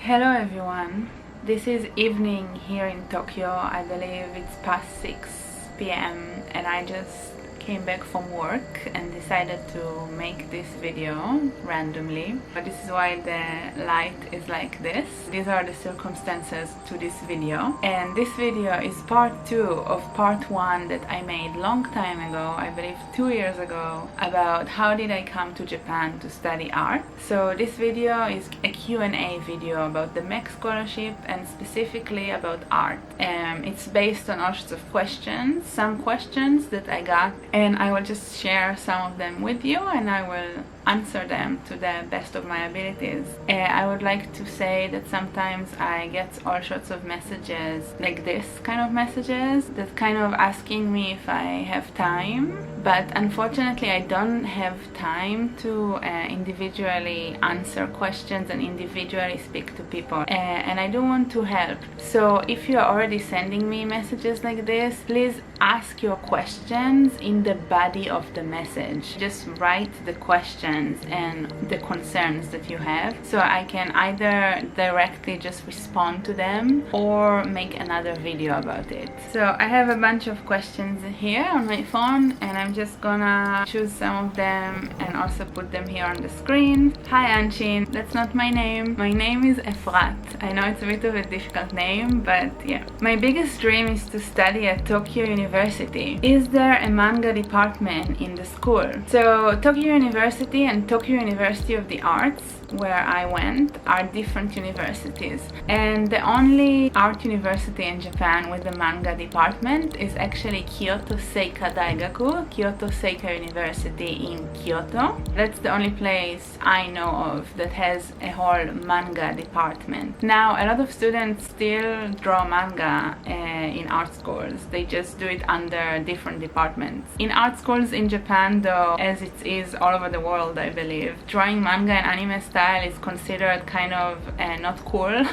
Hello everyone, this is evening here in Tokyo. I believe it's past 6 p.m. and I just came back from work and decided to make this video randomly. But this is why the light is like this. These are the circumstances to this video, and this video is part 2 of part 1 that I made long time ago, I believe 2 years ago, about how did I come to Japan to study art. So this video is a Q&A video about the MEXT Scholarship and specifically about art. It's based on all sorts of questions, some questions that I got, and I will just share some of them with you and I will answer them to the best of my abilities. I would like to say that sometimes I get all sorts of messages, like this kind of messages, that kind of asking me if I have time, but unfortunately I don't have time to individually answer questions and individually speak to people, and I do want to help. So if you are already sending me messages like this, please ask your questions in the body of the message. Just write the questions and the concerns that you have, so I can either directly just respond to them or make another video about it. So I have a bunch of questions here on my phone and I'm just gonna choose some of them and also put them here on the screen. Hi Anshin, that's not my name. My name is Efrat. I know it's a bit of a difficult name, but yeah. My biggest dream is to study at Tokyo University. Is there a manga department in the school? So Tokyo University and Tokyo University of the Arts, where I went, are different universities, and the only art university in Japan with the manga department is actually Kyoto Seika Daigaku, Kyoto Seika University in Kyoto. That's the only place I know of that has a whole manga department. Now, a lot of students still draw manga in art schools. They just do it under different departments. In art schools in Japan, though, as it is all over the world, I believe, drawing manga and anime style is considered kind of not cool,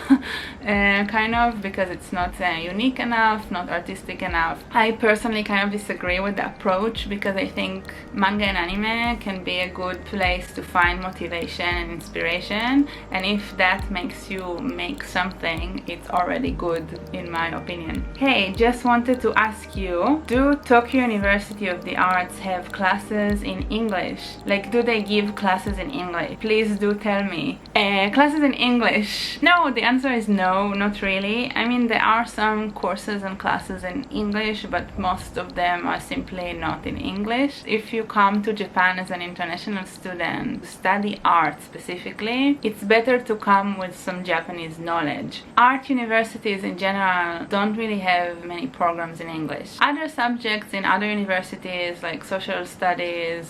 kind of, because it's not unique enough, not artistic enough. I personally kind of disagree with the approach, because I think manga and anime can be a good place to find motivation and inspiration, and if that makes you make something, it's already good in my opinion. Hey, just wanted to ask you, do Tokyo University of the Arts have classes in English? Like, do they give classes in English? Please do tell me. Classes in English? No, the answer is no, not really. I mean, there are some courses and classes in English, but most of them are simply not in English. If you come to Japan as an international student to study art specifically, it's better to come with some Japanese knowledge. Art universities in general don't really have many programs in English. Other subjects in other universities, like social studies,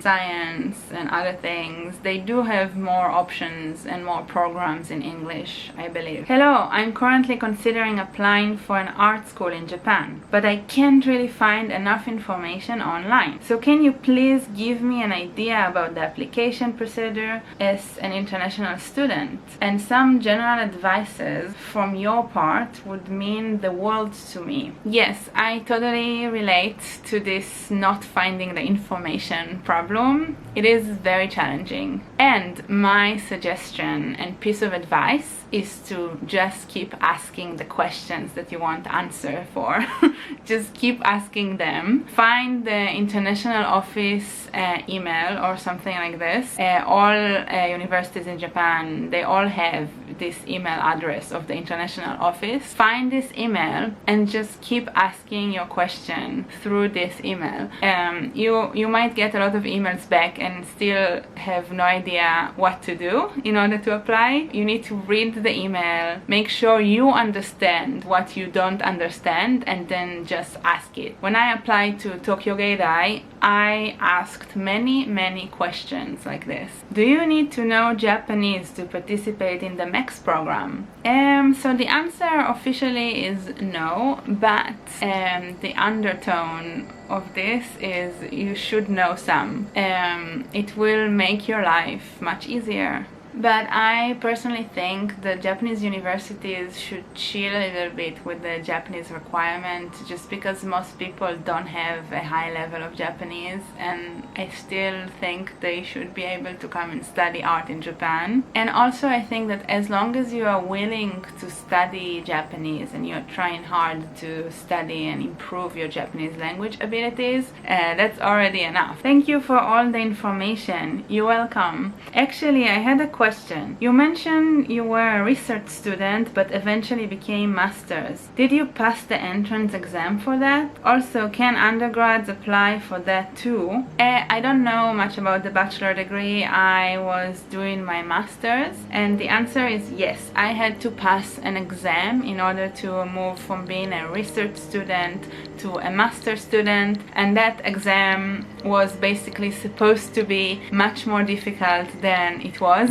science and other things, they do have more options and more programs in English, I believe. Hello, I'm currently considering applying for an art school in Japan, but I can't really find enough information online. So can you please give me an idea about the application procedure as an international student? And some general advices from your part would mean the world to me. Yes, I totally relate to this not finding the information problem. It is very challenging, and my suggestion and piece of advice is to just keep asking the questions that you want answer for. Just keep asking them. Find the international office email or something like this. All universities in Japan, they all have this email address of the international office. Find this email and just keep asking your question through this email. You might get a lot of emails back and still have no idea what to do in order to apply. You need to read the email, make sure you understand what you don't understand, and then just ask it. When I applied to Tokyo Gaidai, I asked many questions like this. Do you need to know Japanese to participate in the MEXT program? So the answer officially is no, but the undertone of this is you should know some. It will make your life much easier. But I personally think the Japanese universities should chill a little bit with the Japanese requirement, just because most people don't have a high level of Japanese, and I still think they should be able to come and study art in Japan. And also I think that as long as you are willing to study Japanese and you're trying hard to study and improve your Japanese language abilities, that's already enough. Thank you for all the information. You're welcome. Actually, I had a question. You mentioned you were a research student but eventually became masters. Did you pass the entrance exam for that? Also, can undergrads apply for that too? I don't know much about the bachelor degree. I was doing my master's, and the answer is yes. I had to pass an exam in order to move from being a research student to a master student, and that exam was basically supposed to be much more difficult than it was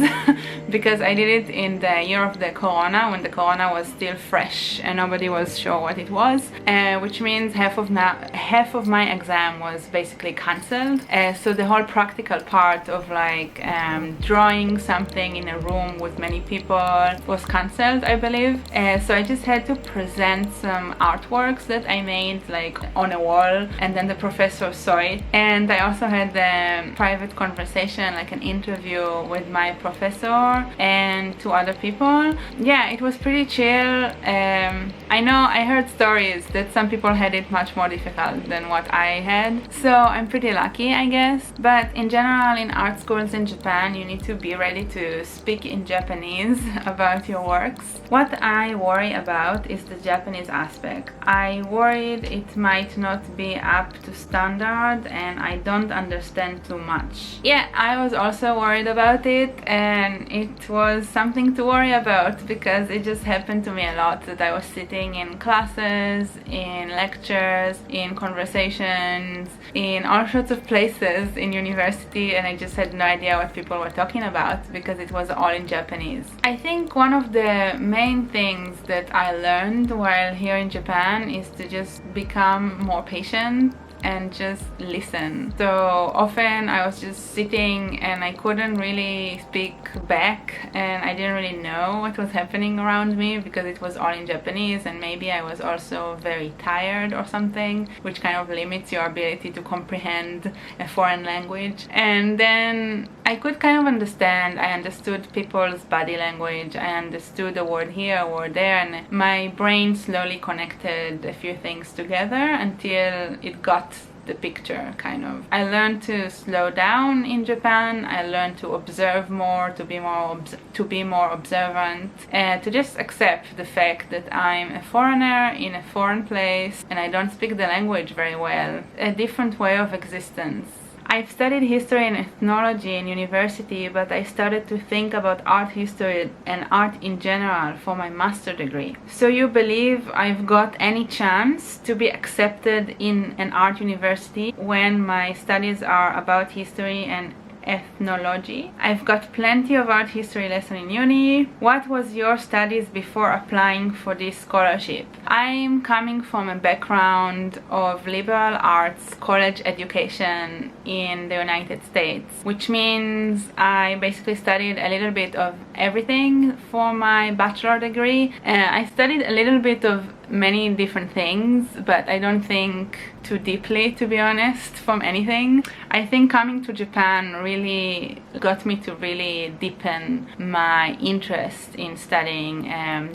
because I did it in the year of the corona, when the corona was still fresh and nobody was sure what it was, which means half of my exam was basically cancelled. So the whole practical part of like drawing something in a room with many people was cancelled, I believe. So I just had to present some artworks that I made like on a wall, and then the professor saw it. And I also had a private conversation, like an interview with my professor and two other people. Yeah, it was pretty chill. I know I heard stories that some people had it much more difficult than what I had, so I'm pretty lucky, I guess. But in general, in art schools in Japan, you need to be ready to speak in Japanese about your works. What I worry about is the Japanese aspect. I worried it might not be up to standard and I don't understand too much. Yeah, I was also worried about it, and it was something to worry about because it just happened to me a lot that I was sitting in classes, in lectures, in conversations, in all sorts of places in university, and I just had no idea what people were talking about because it was all in Japanese. I think one of the main things that I learned while here in Japan is to just become more patient and just listen. So often I was just sitting and I couldn't really speak back, and I didn't really know what was happening around me because it was all in Japanese, and maybe I was also very tired or something, which kind of limits your ability to comprehend a foreign language. And then I could kind of understand. I understood people's body language, I understood a word here, a word there, and my brain slowly connected a few things together until it got the picture, kind of. I learned to slow down in Japan. I learned to observe more, to be more observant, and to just accept the fact that I'm a foreigner in a foreign place and I don't speak the language very well. A different way of existence. I've studied history and ethnology in university, but I started to think about art history and art in general for my master degree. So you believe I've got any chance to be accepted in an art university when my studies are about history and ethnology? I've got plenty of art history lessons in uni. What was your studies before applying for this scholarship? I'm coming from a background of liberal arts college education in the United States, which means I basically studied a little bit of everything for my bachelor degree. I studied a little bit of many different things, but I don't think too deeply, to be honest, from anything. I think coming to Japan really got me to really deepen my interest in studying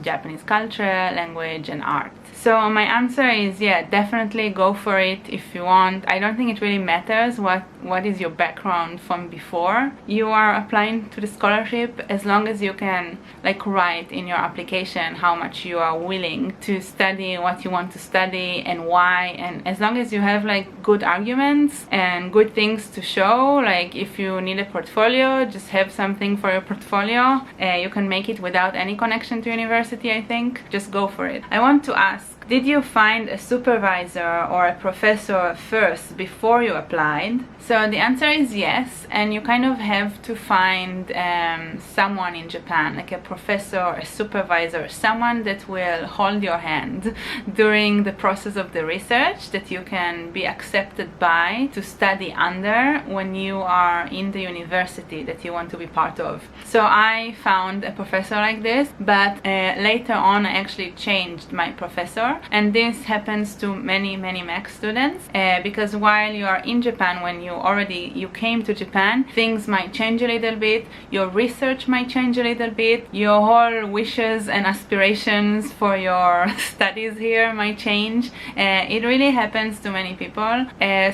Japanese culture, language and art. So my answer is yeah, definitely go for it if you want. I don't think it really matters what is your background from before you are applying to the scholarship, as long as you can like write in your application how much you are willing to study, what you want to study and why, and as long as you have like good arguments and good things to show, like if you need a portfolio, just have something for your portfolio. You can make it without any connection to university, I think. Just go for it. I want to ask, did you find a supervisor or a professor first before you applied? So the answer is yes, and you kind of have to find someone in Japan, like a professor, a supervisor, someone that will hold your hand during the process of the research that you can be accepted by to study under when you are in the university that you want to be part of. So I found a professor like this, but later on I actually changed my professor, and this happens to many MEXT students because while you are in Japan, when you came to Japan, things might change a little bit, your research might change a little bit, your whole wishes and aspirations for your studies here might change. It really happens to many people.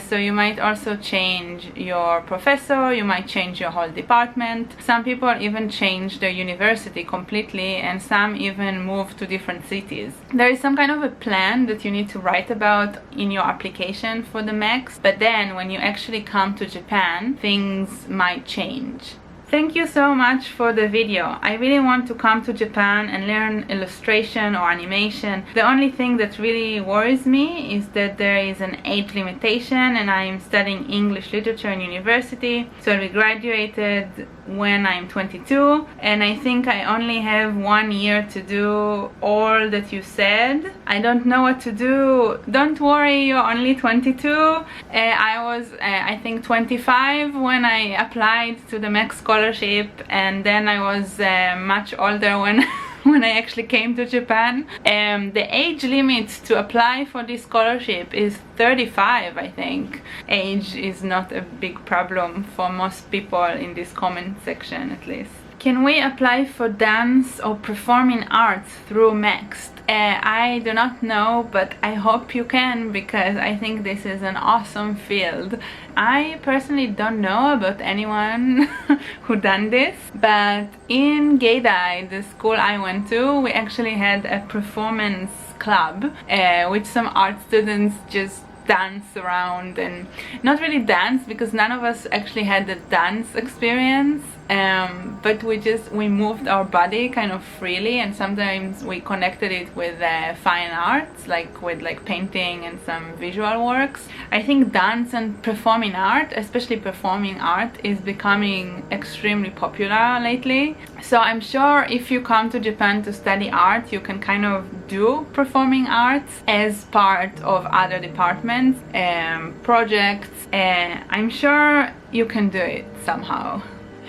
So you might also change your professor, you might change your whole department. Some people even change their university completely, and some even move to different cities. There is some kind of a plan that you need to write about in your application for the MEXT, but then when you actually come to Japan, things might change. Thank you so much for the video. I really want to come to Japan and learn illustration or animation. The only thing that really worries me is that there is an age limitation, and I am studying English literature in university, so I'll be graduated when I'm 22, and I think I only have 1 year to do all that you said. I don't know what to do. Don't worry, you're only 22. I was I think 25 when I applied to the MEXT Scholarship, and then I was much older when when I actually came to Japan. The age limit to apply for this scholarship is 35, I think. Age is not a big problem for most people in this comment section, at least. Can we apply for dance or performing arts through MEXT? I do not know, but I hope you can, because I think this is an awesome field. I personally don't know about anyone who done this, but in Gaydai, the school I went to, we actually had a performance club with some art students just dance around, and not really dance because none of us actually had the dance experience, but we moved our body kind of freely, and sometimes we connected it with fine arts, like with painting and some visual works. I think dance and performing art, especially performing art, is becoming extremely popular lately. So I'm sure if you come to Japan to study art, you can kind of do performing arts as part of other departments, projects. I'm sure you can do it somehow.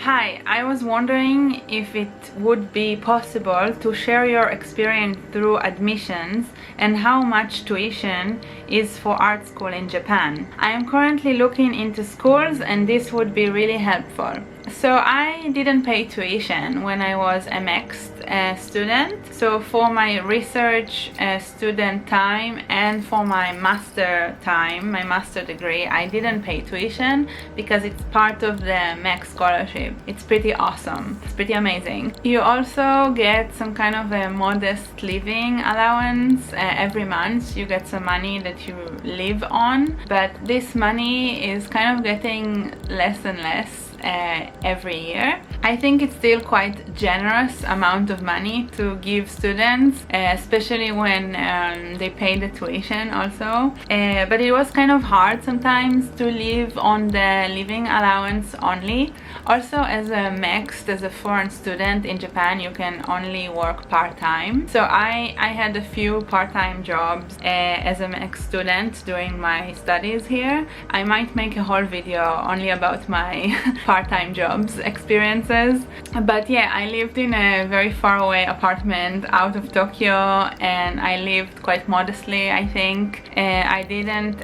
Hi, I was wondering if it would be possible to share your experience through admissions and how much tuition is for art school in Japan. I am currently looking into schools, and this would be really helpful. So I didn't pay tuition when I was a MEXT student. So for my research student time and for my master time, my master degree, I didn't pay tuition because it's part of the MEXT Scholarship. It's pretty awesome. It's pretty amazing. You also get some kind of a modest living allowance every month. You get some money that you live on, but this money is kind of getting less and less every year. I think it's still quite generous amount of money to give students, especially when they pay the tuition also. But it was kind of hard sometimes to live on the living allowance only. Also, as a MEXT, as a foreign student in Japan, you can only work part-time. So I had a few part-time jobs as a MEXT student during my studies here. I might make a whole video only about my part-time jobs experiences. But yeah, I lived in a very far away apartment out of Tokyo, and I lived quite modestly, I think. I didn't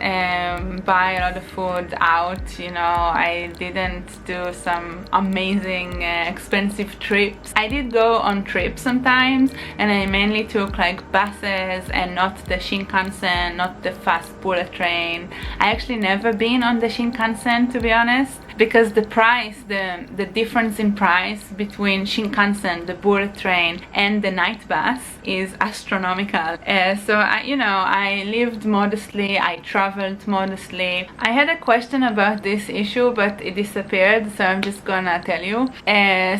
buy a lot of food out, you know. I didn't do some amazing expensive trips. I did go on trips sometimes, and I mainly took like buses and not the Shinkansen, not the fast bullet train. I actually never been on the Shinkansen, to be honest, because the price, the difference in price between Shinkansen, the bullet train, and the night bus is astronomical. So I lived modestly, I traveled modestly. I had a question about this issue, but it disappeared, so I'm just gonna tell you.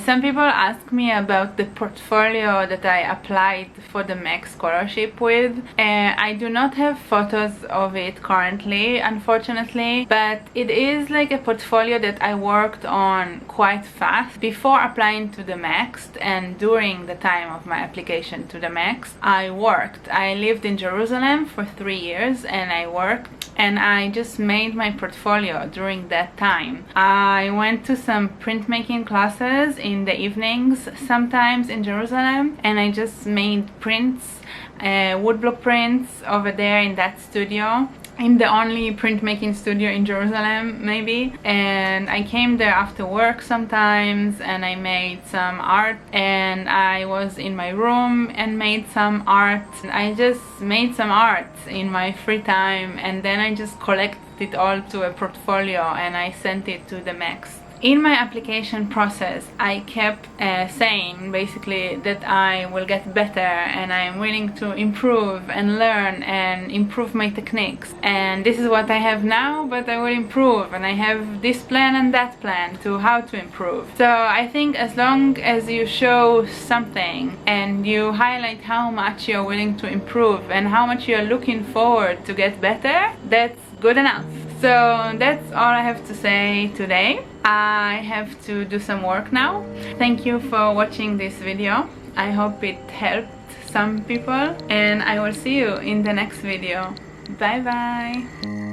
Some people ask me about the portfolio that I applied for the MEXT Scholarship with. I do not have photos of it currently, unfortunately, but it is like a portfolio that I worked on quite fast before applying to the MEXT, and during the time of my application to the MEXT I worked. I lived in Jerusalem for 3 years and I worked, and I just made my portfolio during that time. I went to some printmaking classes in the evenings sometimes in Jerusalem, and I just made prints, woodblock prints over there in that studio, in the only printmaking studio in Jerusalem maybe. And I came there after work sometimes and I made some art, and I was in my room and made some art. I just made some art in my free time, and then I just collected it all to a portfolio and I sent it to the MEXT. In my application process, I kept saying basically that I will get better and I'm willing to improve and learn and improve my techniques. And this is what I have now, but I will improve, and I have this plan and that plan to how to improve. So I think as long as you show something and you highlight how much you're willing to improve and how much you're looking forward to get better, that's good enough. So that's all I have to say today. I have to do some work now. Thank you for watching this video. I hope it helped some people, and I will see you in the next video. Bye bye.